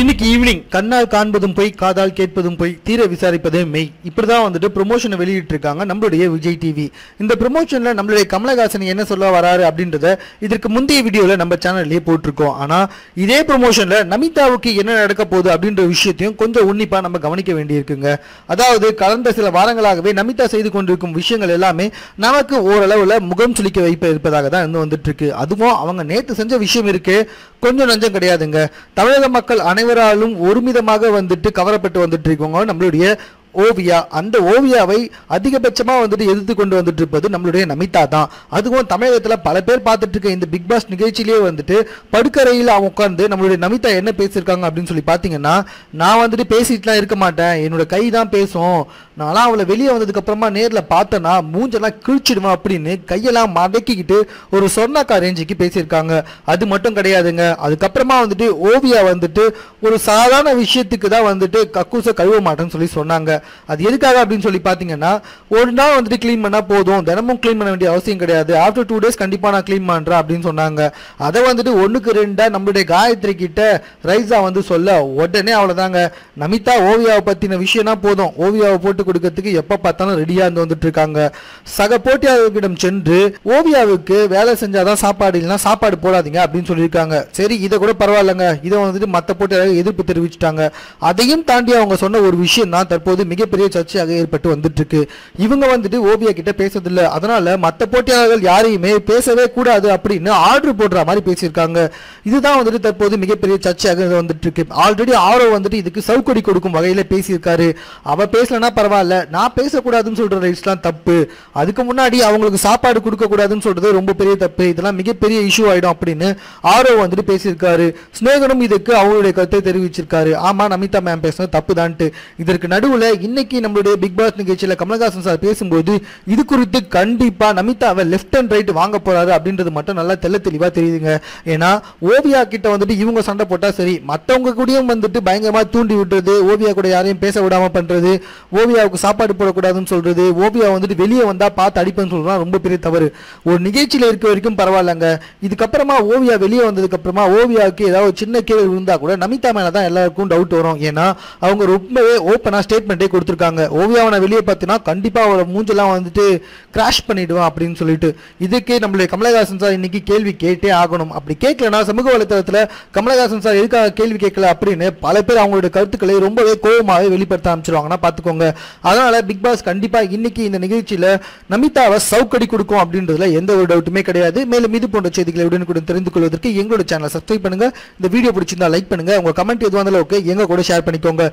இன்னைக்கு ஈவினிங் கண்ணால் காண்பதும் போய் காதால் கேட்பதும் போய் தீர விசாரிப்பதே மெய் இப்படிதான் வந்துட்டு ப்ரொமோஷனை வெளியிட்டு இருக்காங்க நம்மளுடைய விஜய் டிவி. இந்த ப்ரொமோஷன்ல நம்மளுடைய கமலஹாசன் என்ன சொல்ல வராரு அப்படின்றத இதற்கு முந்தைய வீடியோல நம்ம சேனல்லேயே போட்டிருக்கோம். ஆனா இதே ப்ரொமோஷன்ல நமிதாவுக்கு என்ன நடக்க போகுது அப்படின்ற விஷயத்தையும் கொஞ்சம் உன்னிப்பா நம்ம கவனிக்க வேண்டியிருக்குங்க. அதாவது கடந்த சில வாரங்களாகவே நமிதா செய்து கொண்டிருக்கும் விஷயங்கள் எல்லாமே நமக்கு ஓரளவுல முகம் சுளிக்க வைப்ப இருப்பதாக தான் இன்னும் வந்துட்டு இருக்கு. அதுவும் அவங்க நேற்று செஞ்ச விஷயம் இருக்கு கொஞ்சம் நஞ்சம் கிடையாதுங்க. தமிழக மக்கள் அனைவராலும் ஒருமிதமாக வந்துட்டு கவரப்பட்டு வந்துட்டு இருக்கோங்க நம்மளுடைய ஓவியா. அந்த ஓவியாவை அதிகபட்சமா வந்துட்டு எதிர்த்து கொண்டு வந்துட்டு இருப்பது நம்மளுடைய நமிதா தான். அதுவும் தமிழகத்துல பல பேர் பார்த்துட்டு இருக்க இந்த பிக் பாஸ் நிகழ்ச்சியிலேயே வந்துட்டு படுக்கறையில் அவங்க உட்காந்து நம்மளுடைய நமிதா என்ன பேசியிருக்காங்க அப்படின்னு சொல்லி பார்த்தீங்கன்னா, நான் வந்துட்டு பேசிட்டுலாம் இருக்க மாட்டேன், என்னோட கை தான் பேசும், நான்லாம் அவளை வெளியே வந்ததுக்கு அப்புறமா நேரில் பார்த்தேன்னா மூஞ்செல்லாம் கிழிச்சிடுவேன் அப்படின்னு கையெல்லாம் மடக்கிக்கிட்டு ஒரு சொர்ணாக்கா ரேஞ்சுக்கு பேசியிருக்காங்க. அது மட்டும் கிடையாதுங்க. அதுக்கப்புறமா வந்துட்டு ஓவியா வந்துட்டு ஒரு சாதாரண விஷயத்துக்கு தான் வந்துட்டு கக்கூசை கழுவ மாட்டேன்னு சொல்லி சொன்னாங்க. அது எதுக்காக அப்படின்னு சொல்லி பாத்தீங்கன்னா, ஒரு நாள் வந்துட்டு கிளீன் பண்ணா போதும், தினமும் கிளீன் பண்ண வேண்டிய அவசியம் கிடையாது, ஆஃப்டர் 2 days கண்டிப்பா நான் கிளீன் பண்றேன் அப்படின்னு சொன்னாங்க. அதை வந்துட்டு 1க்கு 2 நம்மளுடைய காயத்ரி கிட்ட ரைஸா வந்து சொல்ல உடனே அவ்வளவுதாங்க, நமிதா ஓவியாவை பத்தின விஷயம்னா போதும் ஓவியாவை போட்டு கொடுக்கறதுக்கு எப்ப பார்த்தாலும் ரெடியா இருந்து வந்துட்டு இருக்காங்க. சக போட்டியாளர்களிடம் சென்று ஓவியாவுக்கு வேலை செஞ்சாதான் சாப்பாடு, இல்லைன்னா சாப்பாடு போடாதீங்க அப்படின்னு சொல்லியிருக்காங்க. சரி, இதை கூட பரவாயில்லைங்க, இதை வந்துட்டு மற்ற போட்டியாளர்கள் எதிர்ப்பு தெரிவிச்சுட்டாங்க. அதையும் தாண்டி அவங்க சொன்ன ஒரு விஷயம் தான் தற்போது மிகப்பெரிய சர்ச்சையாக ஏற்பட்டு வந்துட்டு இருக்கு. இவங்க வந்துட்டு ஓவியா கிட்ட பேசுறதில்ல, அதனால மற்ற போட்டியாளர்கள் யாரையுமே பேசவே கூடாது அப்படின்னு ஆர்டர் போடுற மாதிரி பேசியிருக்காங்க. இதுதான் வந்துட்டு தற்போது மிகப்பெரிய சர்ச்சையாக வந்துட்டு இருக்கு. ஆல்ரெடி ஆரோ வந்துட்டு இதுக்கு சவுக்கடி கொடுக்கும் வகையில பேசியிருக்காரு. அவ பேசலன்னா பரவாயில்ல, நான் பேசக்கூடாதுன்னு சொல்ற ரைட்ஸ்லாம் தப்பு, அதுக்கு முன்னாடி அவங்களுக்கு சாப்பாடு கொடுக்க கூடாதுன்னு சொல்றது ரொம்ப பெரிய தப்பு, இதெல்லாம் மிகப்பெரிய இஷ்யூ ஆயிடும் அப்படின்னு ஆரோ வந்துட்டு பேசியிருக்காரு. ஸ்நேகனும் இதுக்கு அவங்களுடைய கருத்தை தெரிவிச்சிருக்காரு. ஆமா, நமிதா மேம் பேசுறது தப்பு தான்ட்டு. இதற்கு நடுவுல இன்னைக்கு நம்மளுடைய பிக் பாஸ் நிகழ்ச்சியில கமலஹாசன் சார் பேசும்போது இது குறித்து கண்டிப்பா நமிதாவை லெஃப்ட் அண்ட் ரைட் வாங்க போறாரு அப்படின்றது மட்டும் நல்லா தெளிவா தெரியுதுங்க. ஏன்னா ஓவியா கிட்ட வந்துட்டு இவங்க சண்டை போட்டா சரி, மற்றவங்க கூடயும் வந்துட்டு பயங்கரமா தூண்டி விட்டுறது, ஓவியா கூட யாரையும் பேச விடாம பண்றது, ஓவியாவுக்கு சாப்பாடு போடக்கூடாதுன்னு சொல்றது, ஓவியா வந்துட்டு வெளியே வந்தா பார்த்து அடிப்பேன்னு சொல்றது ரொம்ப பெரிய தவறு. ஒரு நிகழ்ச்சியில இருக்க வரைக்கும் பரவாயில்லங்க, இதுக்கப்புறமா ஓவியா வெளியே வந்ததுக்கு அப்புறமா ஓவியாவுக்கு ஏதாவது சின்ன கேள்வி இருந்தா கூட நமிதா மேல தான் எல்லாருக்கும் டவுட் வரும். ஏன்னா அவங்க ரொம்பவே ஓப்பனா ஸ்டேட்மெண்ட்டே கொடுத்துருக்காங்க, ஓவியாவை நான் வெளியே பார்த்தீங்கன்னா கண்டிப்பா அவளோட மூஞ்செல்லாம் வந்துட்டு கிராஷ் பண்ணிடுவான் அப்படின்னு சொல்லிட்டு. இதுக்கே நம்மளுடைய கமலஹாசன் சார் இன்னைக்கு கேள்வி கேட்டே ஆகணும். அப்படி கேட்கலன்னா சமூக வலைத்தளத்துல கமலஹாசன் சார் எதுக்காக கேள்வி கேட்கல அப்படின்னு பல பேர் அவங்களுடைய கருத்துக்களை ரொம்பவே கோபமாவே வெளிப்படுத்த ஆரம்பிச்சிருவாங்கன்னா பாத்துக்கோங்க. அதனால பிக் பாஸ் கண்டிப்பா இன்னைக்கு இந்த நிகழ்ச்சியில நமிதாவை சவுக்கடி கொடுக்கும் அப்படின்றதுல எந்த ஒரு டவுட்டுமே கிடையாது. மேலும் இது போன்ற செய்திகளை உடனுக்குடன் தெரிந்து கொள்வதற்கு எங்களோட சேனலை சப்ஸ்கிரைப் பண்ணுங்க. இந்த வீடியோ பிடிச்சிருந்தா லைக் பண்ணுங்க, உங்க கமெண்ட் எதுவாக இருந்தாலும் ஓகே எங்க கூட ஷேர் பண்ணிக்கோங்க.